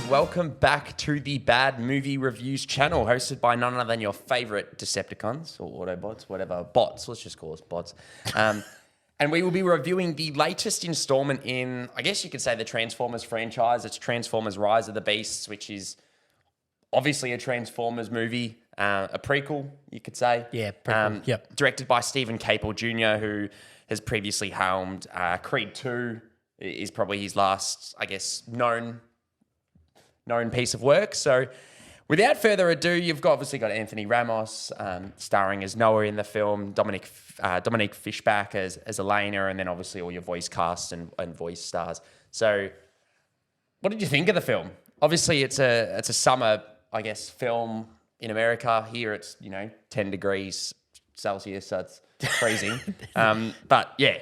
welcome back to the Bad Movie Reviews channel, hosted by none other than your favourite Decepticons or Autobots, whatever, bots, let's just call us bots. And we will be reviewing the latest installment in, I guess you could say, the Transformers franchise. It's Transformers Rise of the Beasts, which is obviously a Transformers movie, a prequel, you could say. Yeah, prequel, yep. Directed by Stephen Caple Jr., who has previously helmed Creed 2, is probably his last, I guess, known piece of work. So without further ado, you've obviously got Anthony Ramos starring as Noah in the film, Dominique Fishback as Elena, and then obviously all your voice cast and voice stars. So what did you think of the film? Obviously it's a summer, I guess, film in America. Here it's, 10 degrees Celsius, so it's freezing. But yeah.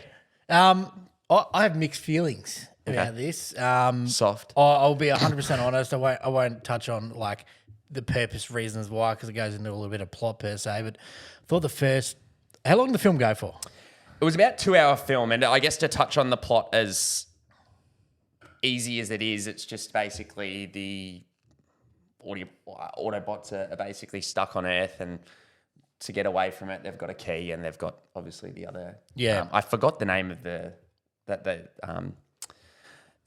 I have mixed feelings about this. Soft. I'll be 100% honest. I won't touch on like the purpose reasons why, because it goes into a little bit of plot per se. But I thought how long did the film go for? It was about 2-hour film, and I guess to touch on the plot as easy as it is, it's just basically the Autobots are basically stuck on Earth, and to get away from it, they've got a key, and they've got obviously the other. Yeah, I forgot the name of the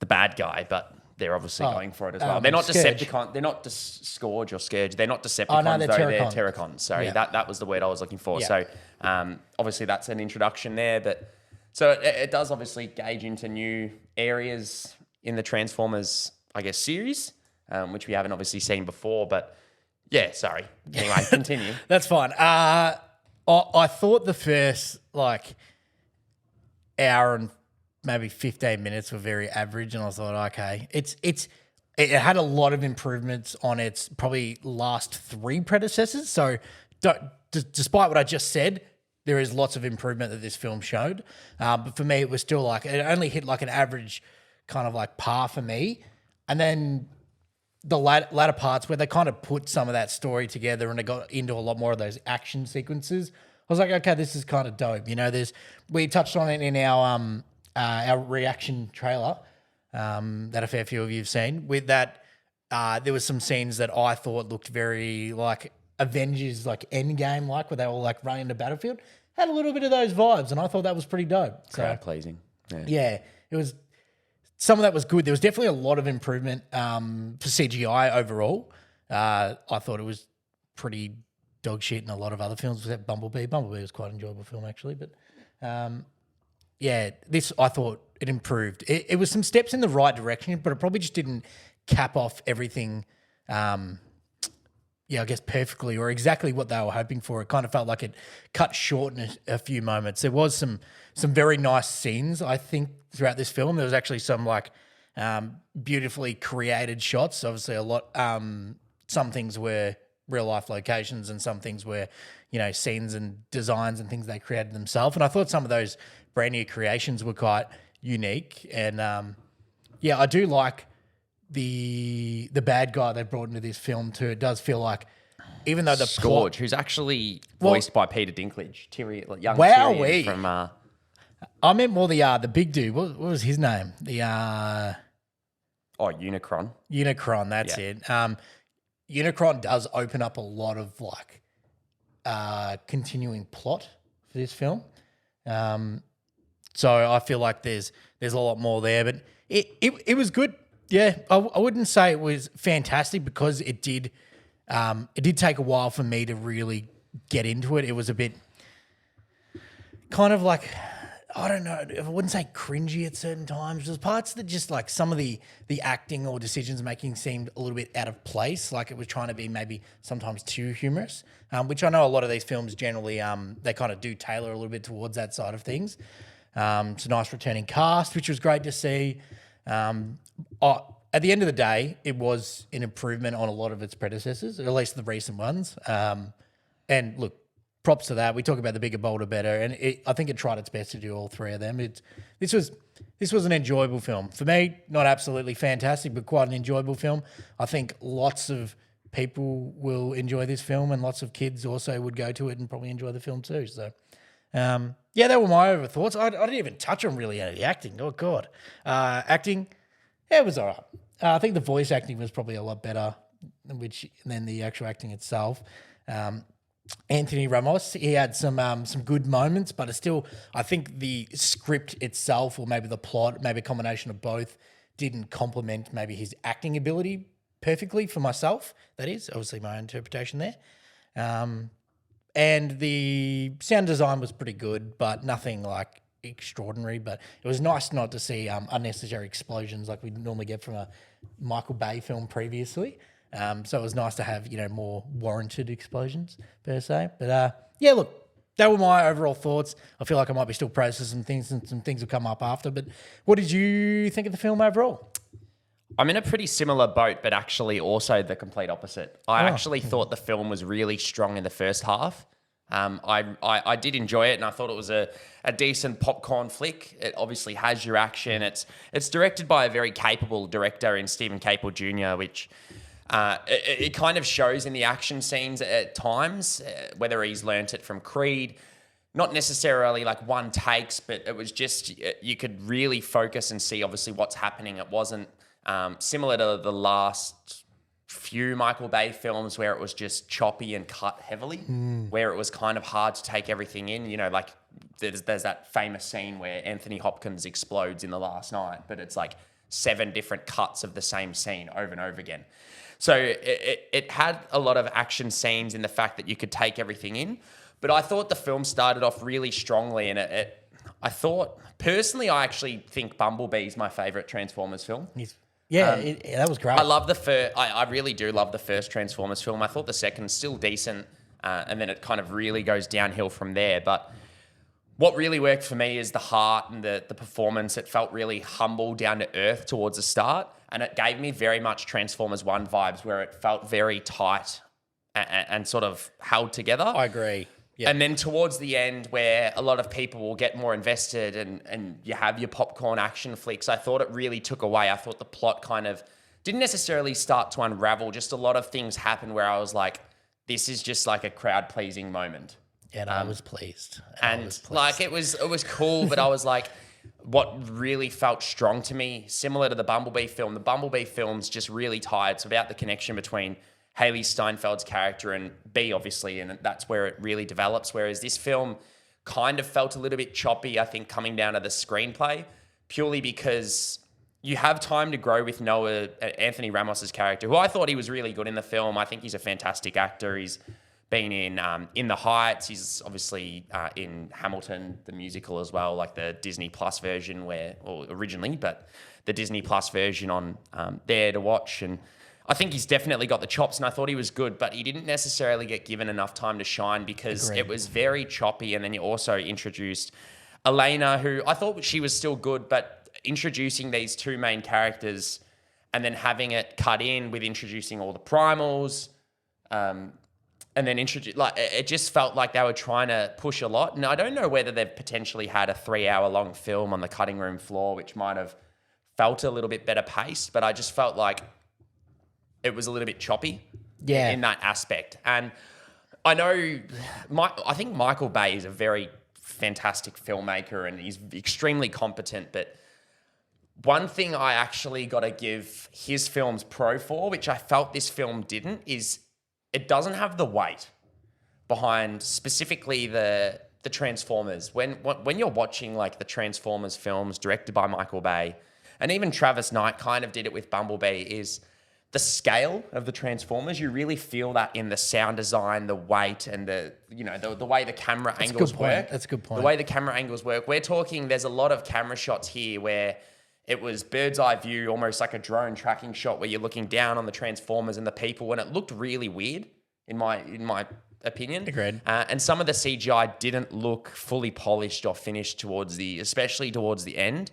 bad guy, but they're obviously going for it as well. They're not Scourge. Decepticons. They're not Scourge or Scourge. They're not Decepticons. No, they're Terracons. They're Terracons. Sorry, Yeah. that was the word I was looking for. Yeah. So obviously that's an introduction there, but so it does obviously gauge into new areas in the Transformers, I guess, series, which we haven't obviously seen before. But yeah, sorry. Anyway, continue. That's fine. I thought the first hour and maybe 15 minutes were very average, and I thought, okay, it had a lot of improvements on its probably last 3 predecessors. So despite what I just said, there is lots of improvement that this film showed. But for me, it was still it only hit like an average kind of like par for me. And then the latter parts where they kind of put some of that story together and it got into a lot more of those action sequences, I was like, okay, this is kind of dope. We touched on it in our reaction trailer that a fair few of you have seen. With that, there was some scenes that I thought looked very like Avengers, like Endgame, where they all like running the battlefield. Had a little bit of those vibes, and I thought that was pretty dope. So Crowd pleasing. yeah, it was. Some of that was good. There was definitely a lot of improvement for CGI overall. I thought it was pretty dog shit in a lot of other films, except Bumblebee. Bumblebee was quite an enjoyable film, actually. But this, I thought it improved. It was some steps in the right direction, but it probably just didn't cap off everything, I guess perfectly or exactly what they were hoping for. It kind of felt like it cut short in a few moments. There was some very nice scenes, I think, throughout this film. There was actually some beautifully created shots. Obviously, a lot. Some things were real life locations, and some things were, scenes and designs and things they created themselves. And I thought some of those brand new creations were quite unique. And I do like the bad guy they brought into this film too. It does feel like, even though the Scourge, who's actually voiced by Peter Dinklage, young Wowee. Tyrion from. I meant more the big dude. What was his name? Unicron. Unicron. That's it. Unicron does open up a lot of continuing plot for this film. So I feel like there's a lot more there, but it was good. Yeah, I wouldn't say it was fantastic because it did take a while for me to really get into it. It was a bit kind of like, I don't know, I wouldn't say cringy at certain times. There's parts that just some of the acting or decisions making seemed a little bit out of place. Like it was trying to be maybe sometimes too humorous, which I know a lot of these films generally, they kind of do tailor a little bit towards that side of things. It's a nice returning cast, which was great to see. At the end of the day, it was an improvement on a lot of its predecessors, or at least the recent ones. And look, props to that. We talk about the bigger, bolder, better, and I think it tried its best to do all 3 of them. This was an enjoyable film for me. Not absolutely fantastic, but quite an enjoyable film. I think lots of people will enjoy this film, and lots of kids also would go to it and probably enjoy the film too. So, they were my over thoughts. I didn't even touch on really any of the acting. Oh God, acting. Yeah, it was all right. I think the voice acting was probably a lot better than the actual acting itself. Anthony Ramos, he had some good moments, but I think the script itself, or maybe the plot, maybe a combination of both, didn't complement maybe his acting ability perfectly for myself. That is obviously my interpretation there. And the sound design was pretty good, but nothing like extraordinary. But it was nice not to see unnecessary explosions like we normally get from a Michael Bay film previously. So it was nice to have, more warranted explosions per se. But yeah, look, that were my overall thoughts. I feel like I might be still processing some things, and some things will come up after. But what did you think of the film overall? I'm in a pretty similar boat, but actually also the complete opposite. I actually thought the film was really strong in the first half. I did enjoy it, and I thought it was a decent popcorn flick. It obviously has your action. It's directed by a very capable director in Stephen Capel Jr., which it kind of shows in the action scenes at times, whether he's learnt it from Creed. Not necessarily like one takes, but it was just, you could really focus and see obviously what's happening. It wasn't similar to the last few Michael Bay films where it was just choppy and cut heavily, where it was kind of hard to take everything in. Like there's that famous scene where Anthony Hopkins explodes in The Last Night, but it's like 7 different cuts of the same scene over and over again. So it had a lot of action scenes in the fact that you could take everything in. But I thought the film started off really strongly, and I thought, personally, I actually think Bumblebee is my favourite Transformers film. That was great. I love the first. I really do love the first Transformers film. I thought the second's still decent, and then it kind of really goes downhill from there. But what really worked for me is the heart and the performance. It felt really humble, down to earth towards the start, and it gave me very much Transformers 1 vibes, where it felt very tight and sort of held together. I agree. Yeah. And then towards the end, where a lot of people will get more invested and you have your popcorn action flicks, I thought it really took away. I thought the plot kind of didn't necessarily start to unravel. Just a lot of things happened where I was like, this is just like a crowd-pleasing moment. And I was pleased. Like it was cool, but I was like, what really felt strong to me, similar to the Bumblebee film, the Bumblebee film's just really tired. It's about the connection between Haley Steinfeld's character and B, obviously, and that's where it really develops. Whereas this film kind of felt a little bit choppy, I think, coming down to the screenplay, purely because you have time to grow with Anthony Ramos's character, who I thought he was really good in the film. I think he's a fantastic actor. He's been in The Heights. He's obviously in Hamilton, the musical as well, like the Disney Plus version originally, but the Disney Plus version on there to watch. And I think he's definitely got the chops, and I thought he was good, but he didn't necessarily get given enough time to shine because it was very choppy. And then you also introduced Elena, who I thought she was still good, but introducing these 2 main characters and then having it cut in with introducing all the primals, and then it just felt like they were trying to push a lot. And I don't know whether they've potentially had a 3-hour-long film on the cutting room floor, which might have felt a little bit better paced, but I just felt like it was a little bit choppy in that aspect. And I know, I think Michael Bay is a very fantastic filmmaker and he's extremely competent, but one thing I actually got to give his films pro for, which I felt this film didn't, is it doesn't have the weight behind specifically the Transformers. When you're watching like the Transformers films directed by Michael Bay, and even Travis Knight kind of did it with Bumblebee, is the scale of the Transformers. You really feel that in the sound design, the weight, and the way the camera angles work. That's a good point. The way the camera angles work. We're talking, there's a lot of camera shots here where it was bird's eye view, almost like a drone tracking shot where you're looking down on the Transformers and the people, and it looked really weird in my opinion. Agreed. And some of the CGI didn't look fully polished or finished especially towards the end.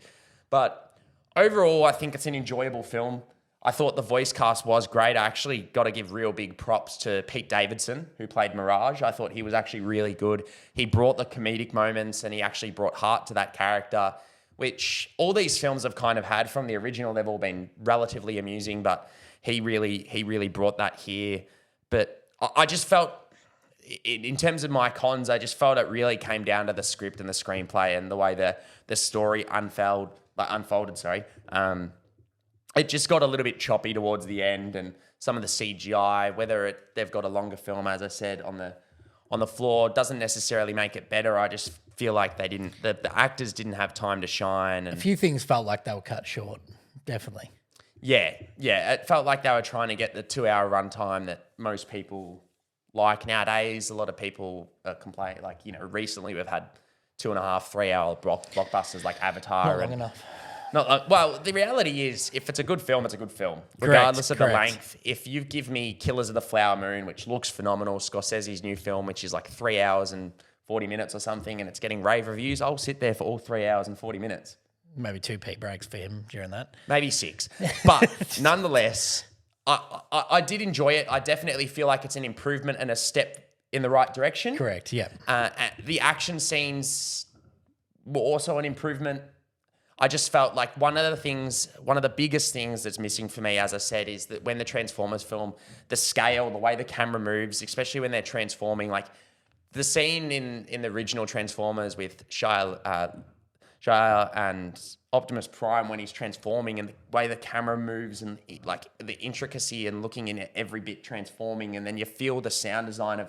But overall, I think it's an enjoyable film. I thought the voice cast was great. I actually got to give real big props to Pete Davidson, who played Mirage. I thought he was actually really good. He brought the comedic moments and he actually brought heart to that character, which all these films have kind of had from the original. They've all been relatively amusing, but he really brought that here. But I just felt, in terms of my cons, I just felt it really came down to the script and the screenplay and the way the story unfolded. it just got a little bit choppy towards the end, and some of the CGI, they've got a longer film, as I said, on the floor, doesn't necessarily make it better. I just feel like the actors didn't have time to shine. And A few things felt like they were cut short, definitely. yeah, it felt like they were trying to get the 2-hour runtime that most people like nowadays. A lot of people complain, like, recently we've had 2.5, 3-hour blockbusters like Avatar. Not long enough. Well, the reality is, if it's a good film, it's a good film, regardless of the Correct. length. If you give me Killers of the Flower Moon, which looks phenomenal, Scorsese's new film, which is like 3 hours and 40 minutes or something, and it's getting rave reviews, I'll sit there for all 3 hours and 40 minutes. Maybe 2 peak breaks for him during that. Maybe 6. But nonetheless, I did enjoy it. I definitely feel like it's an improvement and a step in the right direction. Correct, yeah. The action scenes were also an improvement. I just felt like one of the biggest things that's missing for me, as I said, is that when the Transformers film, the scale, the way the camera moves, especially when they're transforming, like the scene in the original Transformers with Shia and Optimus Prime when he's transforming, and the way the camera moves, and like the intricacy and looking in at every bit transforming, and then you feel the sound design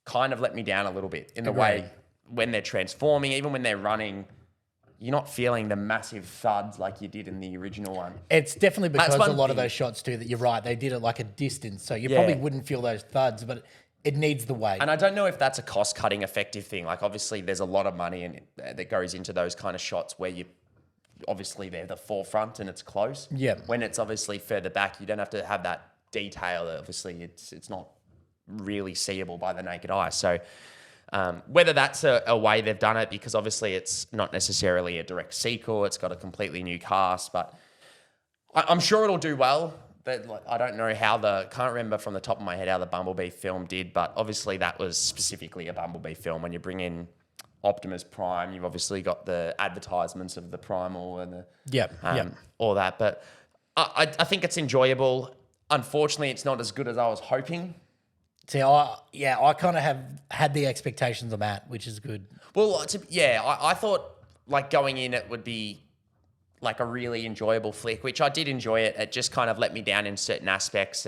kind of let me down a little bit in the way when they're transforming, even when they're running. You're not feeling the massive thuds like you did in the original one. It's definitely because one a lot thing. of those shots too, that you're right, they did it like a distance, so you probably wouldn't feel those thuds, but it needs the weight. And I don't know if that's a cost-cutting effective thing. Like, obviously, there's a lot of money that goes into those kind of shots where obviously they're the forefront and it's close. Yeah. When it's obviously further back, you don't have to have that detail. Obviously, it's not really seeable by the naked eye. So whether that's a way they've done it, because obviously it's not necessarily a direct sequel, it's got a completely new cast, but I'm sure it'll do well. I don't know can't remember from the top of my head how the Bumblebee film did, but obviously that was specifically a Bumblebee film. When you bring in Optimus Prime, you've obviously got the advertisements of the Primal and all that. But I think it's enjoyable. Unfortunately, it's not as good as I was hoping. See, I kind of have had the expectations I'm at, which is good. Well, I thought like going in it would be like a really enjoyable flick, which I did enjoy it. It just kind of let me down in certain aspects,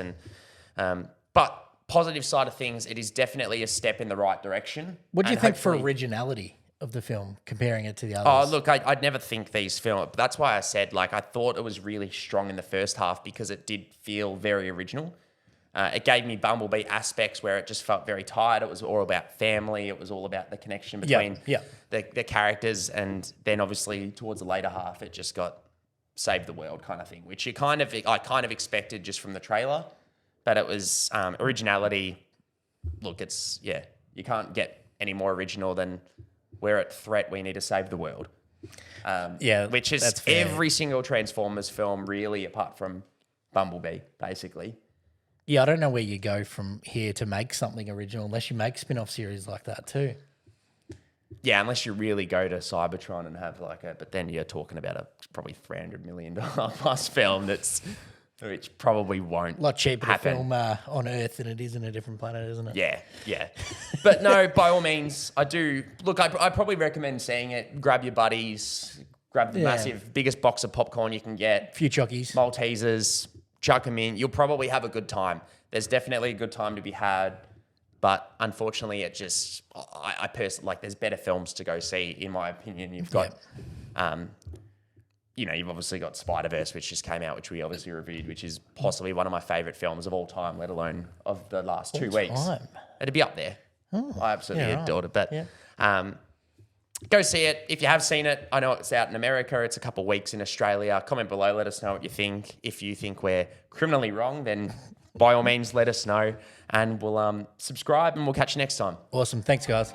but positive side of things, it is definitely a step in the right direction. What do you think for hopefully- originality of the film, comparing it to the others? Oh, look, I'd never think these films. That's why I said, like, I thought it was really strong in the first half because it did feel very original. It gave me Bumblebee aspects where it just felt very tired. It was all about family. It was all about the connection between the characters. And then obviously towards the later half, it just got save the world kind of thing, which I kind of expected just from the trailer. But it was originality. Look, you can't get any more original than we're at threat. We need to save the world. Which is every single Transformers film, really, apart from Bumblebee, basically. Yeah, I don't know where you go from here to make something original unless you make spin-off series like that too. Yeah, unless you really go to Cybertron and have but then you're talking about a probably $300 million plus film which probably won't A lot cheaper happen. to film on Earth than it is in a different planet, isn't it? Yeah. But no, by all means, I do. Look, I probably recommend seeing it. Grab your buddies, grab the biggest box of popcorn you can get. Few chockies. Maltesers, chuck them in. You'll probably have a good time. There's definitely a good time to be had. But unfortunately, it just, I personally, there's better films to go see, in my opinion. You've got, you've obviously got Spider-Verse, which just came out, which we obviously reviewed, which is possibly one of my favourite films of all time, let alone of the last 2 weeks. It'd be up there. I absolutely adored it. But go see it. If you have seen it, I know it's out in America. It's a couple of weeks in Australia. Comment below. Let us know what you think. If you think we're criminally wrong, then by all means, let us know. And we'll subscribe and we'll catch you next time. Awesome. Thanks, guys.